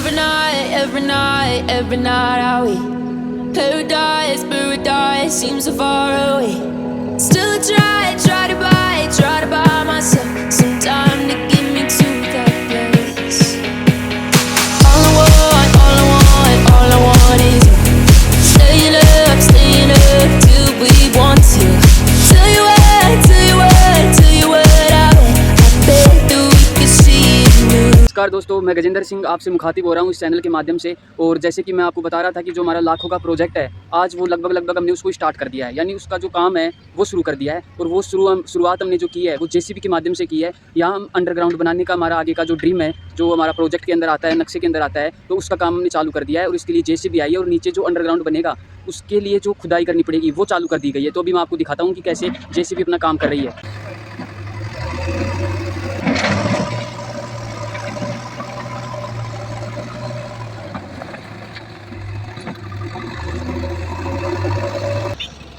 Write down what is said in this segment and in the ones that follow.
every night are we paradise seems so far away. Still try to buy myself some time to get me to that place. All I want is you. Staying up till we want to. Tell you what I bet that we can see it new. नमस्कार दोस्तों, मैं गजेंद्र सिंह आपसे मुखातिब हो रहा हूँ इस channel के माध्यम से। और जैसे कि मैं आपको बता रहा था कि जो हमारा लाखों का प्रोजेक्ट है, आज वो लगभग हमने उसको स्टार्ट कर दिया है, यानी उसका जो काम है वो शुरू कर दिया है। और वो शुरुआत हमने जो की है वो जेसीबी के माध्यम से की है। यहाँ हम अंडरग्राउंड बनाने का हमारा आगे का जो ड्रीम है, जो हमारा प्रोजेक्ट के अंदर आता है, नक्शे के अंदर आता है, तो उसका काम हमने चालू कर दिया है। और इसके लिए जेसीबी आई है और नीचे जो अंडरग्राउंड बनेगा उसके लिए जो खुदाई करनी पड़ेगी वो चालू कर दी गई है। तो अभी मैं आपको दिखाता हूँ कि कैसे जेसीबी अपना काम कर रही है।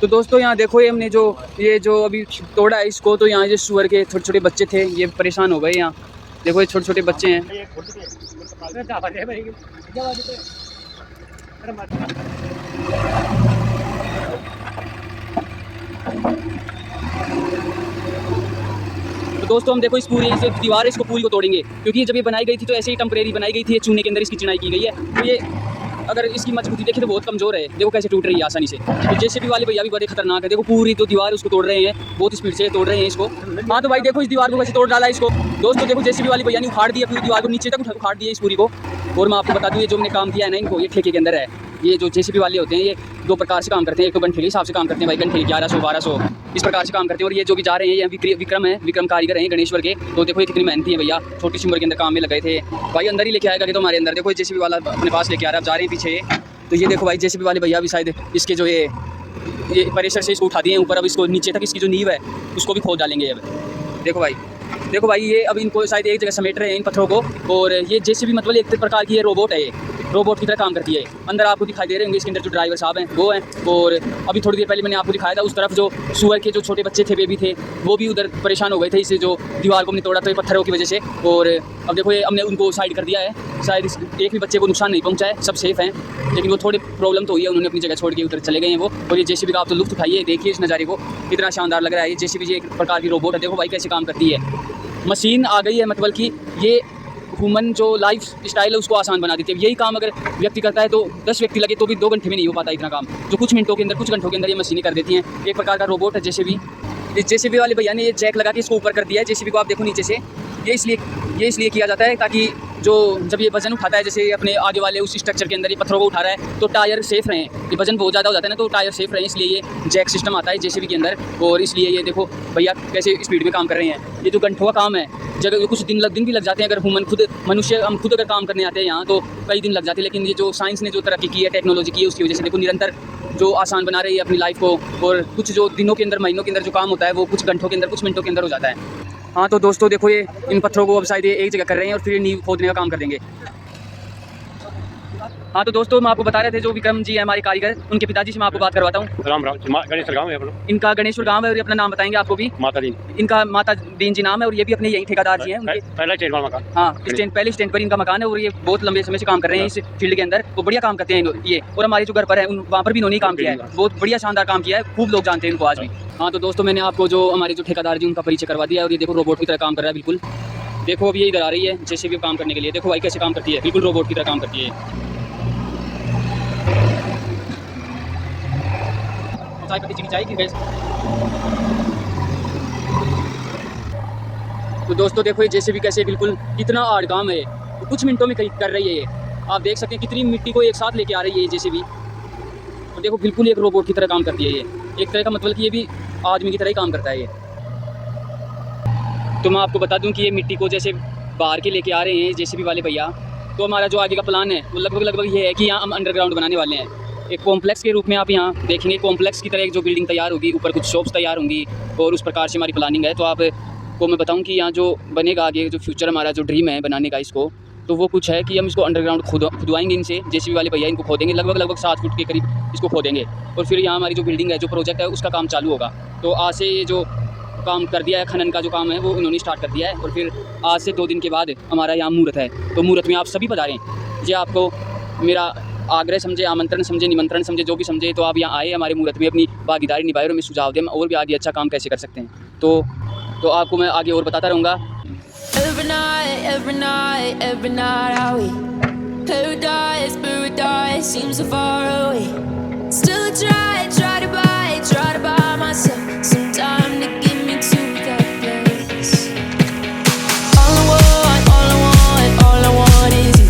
तो दोस्तों यहाँ देखो, ये जो अभी तोड़ा है इसको, तो यहाँ ये सुअर के छोटे छोटे बच्चे थे, ये परेशान हो गए। यहाँ देखो ये छोटे छोटे बच्चे हैं। तो दोस्तों हम देखो इस दीवार इसको पूरी को तोड़ेंगे, क्योंकि जब ये बनाई गई थी तो ऐसे ही टेम्परेरी बनाई गई थी। चूने के अंदर इसकी चिनाई की गई है, तो ये अगर इसकी मजबूती देखें तो बहुत कमज़ोर है। देखो कैसे टूट रही है आसानी से। तो जेसीबी वाले भैया भी बड़े खतरनाक है। देखो पूरी तो दीवार उसको तोड़ रहे हैं, बहुत स्पीड से तोड़ रहे हैं इसको। हाँ तो भाई देखो इस दीवार को कैसे तोड़ डाला है इसको। दोस्तों देखो जेसीबी वाले भैया ने उखाड़ दिया पूरी दीवार को, नीचे तक उखाड़ दिया इस पूरी को। और मैं आपको बता दूँ, ये जो हमने काम किया है ना, इनको ये ठेके के अंदर है। ये जो जेसीबी वाले होते हैं ये दो प्रकार से काम करते हैं। एक तो घंटे के हिसाब से काम करते हैं भाई, घंटे 1100 1200 इस प्रकार से काम करते हैं। और ये जो भी जा रहे हैं ये विक्रम कारीगर हैं गणेश्वर के। तो देखो ये कितनी मेहनती है भैया, छोटी सी उम्र के अंदर काम में लगे थे भाई। अंदर ही लेके आएगा कि तो हमारे अंदर देखो जेसीबी वाला अपने पास लेके आ रहा है, जा रहे हैं पीछे। तो ये देखो भाई जेसीबी वाले भैया भी शायद इसके जो ये प्रेशर से इसको उठा दिए ऊपर। अब इसको नीचे तक इसकी जो नींव है उसको भी खोद डालेंगे। अब देखो भाई ये अब इनको शायद एक जगह समेट रहे हैं इन पत्थरों को। और ये जेसीबी मतलब एक प्रकार की ये रोबोट है, ये रोबोट की तरह काम करती है। अंदर आपको दिखाई दे रहे होंगे इसके अंदर जो ड्राइवर साहब हैं वो हैं। और अभी थोड़ी देर पहले मैंने आपको दिखाया था उस तरफ जो सुअर के जो छोटे बच्चे थे, बेबी थे, वो भी उधर परेशान हो गए थे इससे जो दीवार को हमने तोड़ा था ये पत्थरों की वजह से। और अब देखो ये हमने उनको साइड कर दिया है, शायद एक भी बच्चे को नुकसान नहीं पहुँचा है, सब सेफ हैं। लेकिन वो थोड़ी प्रॉब्लम तो हुई है, उन्होंने अपनी जगह छोड़ के उधर चले गए हैं वो। और ये जेसीबी का आप तो लुत्फ उठाइए, देखिए इस नज़ारे को, कितना शानदार लग रहा है। ये जेसीबी एक प्रकार की रोबोट है। देखो भाई कैसे काम करती है, मशीन आ गई है, मतलब कि ये ह्यूमन जो लाइफ स्टाइल है उसको आसान बना देती है। यही काम अगर व्यक्ति करता है तो 10 व्यक्ति लगे तो भी 2 घंटे में नहीं हो पाता इतना काम, जो कुछ घंटों के अंदर ये मशीनें कर देती हैं। एक प्रकार का रोबोट है जेसीबी। इस जेसीबी वाले भैया ने ये जैक लगा के इसको ऊपर कर दिया है जेसीबी को। आप देखो नीचे से ये इसलिए किया जाता है ताकि जब ये वजन उठाता है, जैसे अपने आगे वाले उस स्ट्रक्चर के अंदर ये पत्थरों को उठा रहा है, तो टायर सेफ रहें। ये वजन बहुत ज़्यादा हो जाता है ना, तो टायर सेफ रहें, इसलिए ये जैक सिस्टम आता है जेसीबी के अंदर। और इसलिए ये देखो भैया कैसे स्पीड में काम कर रहे हैं। ये जो घंटों का काम है, जगह कुछ दिन भी लग जाते हैं। अगर हम खुद अगर काम करने आते हैं यहाँ तो कई दिन लग जाते हैं। लेकिन ये जो साइंस ने जो तरक्की की है, टेक्नोलॉजी की है, उसकी वजह से देखो निरंतर जो आसान बना रही है अपनी लाइफ को। और कुछ जो दिनों के अंदर, महीनों के अंदर जो काम होता है वो कुछ घंटों के अंदर, कुछ मिनटों के अंदर हो जाता है। हाँ तो दोस्तों देखो ये इन पत्थरों को अब शायद ये एक जगह कर रहे हैं और फिर नींव खोदने का काम कर देंगे। हाँ तो दोस्तों हम आपको बता रहे थे जो विक्रम जी है हमारे कारीगर, उनके पिताजी से मैं आपको बात करवाता हूँ। राम गणेश्वर गाँव है अपना। इनका गणेश्वर गाँव है और ये अपना नाम बताएंगे आपको भी। माता दीन। इनका माता दीन जी नाम है और ये भी अपने यही ठेकेदार जी हैं उनके। पहले स्टैंड वाला मकान। हाँ पहले स्टैंड पर इनका मकान है और ये बहुत लंबे समय से काम कर रहे हैं इस फील्ड के अंदर। वो बढ़िया काम करते हैं ये। और हमारे जो घर पर है वहाँ पर भी इन्होंने काम किया है, बहुत बढ़िया शानदार काम किया है, खूब लोग जानते हैं इनको आज भी। हाँ तो दोस्तों मैंने आपको जो हमारे जो ठेकेदार जी उनका परिचय करवा दिया। और ये देखो रोबोट की तरह काम कर रहा है बिल्कुल। देखो अब ये इधर आ रही है जेसीबी काम करने के लिए। देखो भाई कैसे काम करती है, बिल्कुल रोबोट की तरह काम करती है। तो दोस्तों देखो ये जेसीबी कैसे बिल्कुल कितना हार्ड काम है, तो कुछ मिनटों में कर रही है ये। आप देख सकते हैं कितनी मिट्टी को एक साथ लेके आ रही है ये जेसीबी। तो देखो बिल्कुल एक रोबोट की तरह काम करती है ये। एक तरह का मतलब कि ये भी आदमी की तरह ही काम करता है ये। तो मैं आपको बता दूं कि ये मिट्टी को जैसे बाहर के लेके आ रहे हैं जेसीबी वाले भैया। तो हमारा जो आगे का प्लान है वो लगभग ये है कि यहाँ हम अंडरग्राउंड बनाने वाले हैं, एक कॉम्प्लेक्स के रूप में। आप यहाँ देखेंगे कॉम्प्लेक्स की तरह एक जो बिल्डिंग तैयार होगी, ऊपर कुछ शॉप्स तैयार होंगी और उस प्रकार से हमारी प्लानिंग है। तो आपको मैं बताऊँ कि यहाँ जो बनेगा आगे जो फ्यूचर हमारा जो ड्रीम है बनाने का इसको, तो वो कुछ है कि हम इसको अंडरग्राउंड खुदवाएंगे इनसे। जेसीबी वाले भैया इनको खोदेंगे, लगभग 7 फुट के करीब इसको खोदेंगे। और फिर यहाँ हमारी जो बिल्डिंग है, जो प्रोजेक्ट है, उसका काम चालू होगा। तो आज से ये जो काम कर दिया है, खनन का जो काम है वो इन्होंने स्टार्ट कर दिया है। और फिर आज से 2 दिन के बाद हमारा यहाँ मुहूर्त है। तो मुहूर्त में आप सभी पधारें। ये आपको मेरा आग्रह समझे, आमंत्रण समझे, निमंत्रण समझे, जो भी समझे, तो आप यहाँ आए हमारे मुहूर्त में अपनी भागीदारी निभाए और हमें सुझाव दें और भी आगे अच्छा काम कैसे कर सकते हैं। तो आपको मैं आगे और बताता रहूँगा। Every night, every night, every night I wait. Paradise, paradise seems so far away. Still try to buy myself some time to get me to that place. All I want, all I want is you.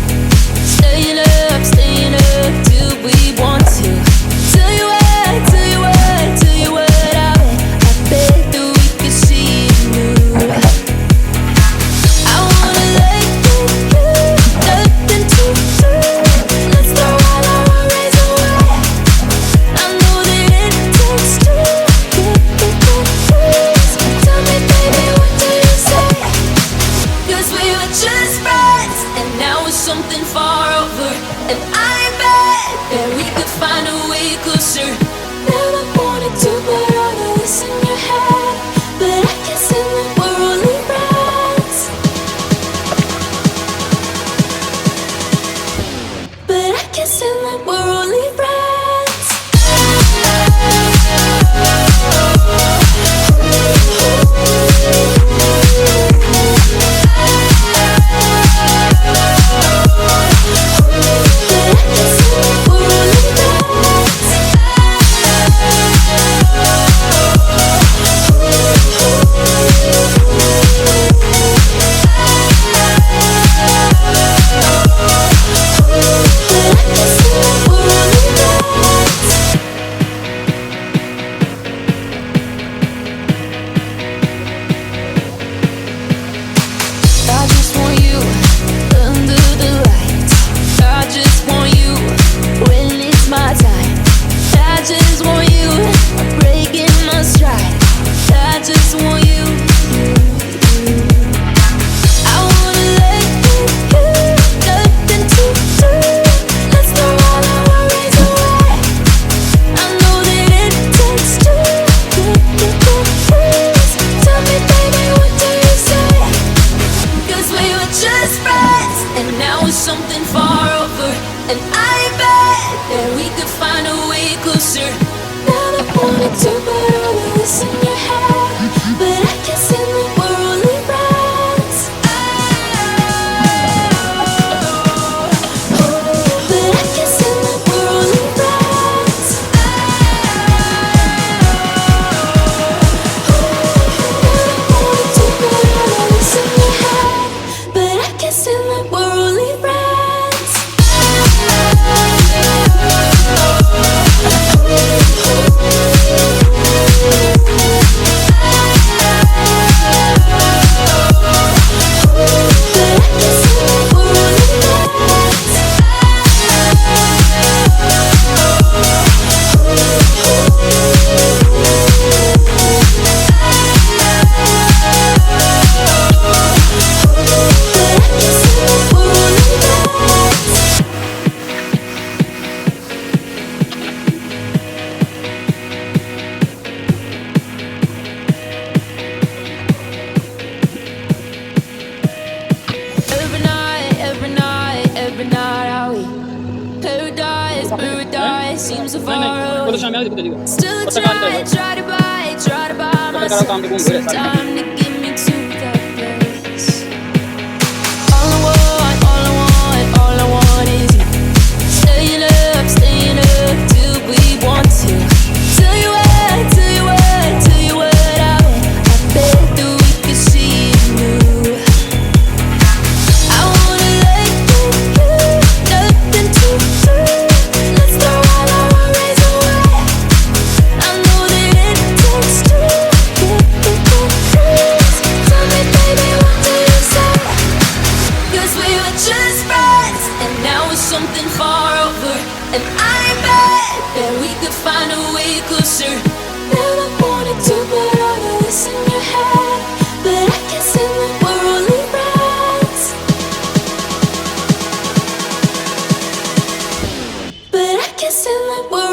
Staying up till we want to. Tell you what, I bet that we could see it new. I wanna let you, nothing to do. Let's throw all our worries away. I know that it takes two to get this. Tell me, baby, what do you say? 'Cause we were just friends, and now it's something far over. And I bet that we could find a way closer. Never wanted to put all of this in your head, but I guess in the we're only friends. But I guess in the we're only friends. I just want you under the lights. I just want you when it's my time. I just want you breaking my stride. I just want you. I wanna let you, nothing to do. Let's throw all our worries away. I know that it takes two to get this. Tell me, baby, what do you say? 'Cause we were just friends, and now it's something far over. And I bet that we could find a way closer. Never wanted to put all of this in your head, but I guess in the we're only friends. But I guess in the we're only friends. Never wanted to put all of this in your head, but I guess in the we're only friends. Every night I wait. Paradise, paradise seems so far वो तो away. शाम में देखो चलिए Still try to buy myself some time to get me to that place. All I want is you. Staying up till we want to. Tell you what, I bet that we could see it new. I wanna let you, nothing to do. Let's throw all our worries away. I know that it takes two to get this. Tell me, baby, what do you say? 'Cause we were just friends, and now it's something far over. And I bet that we could find a way closer. Never wanted to put all of this in your head, but I guess in the we're only friends. But I guess in the we're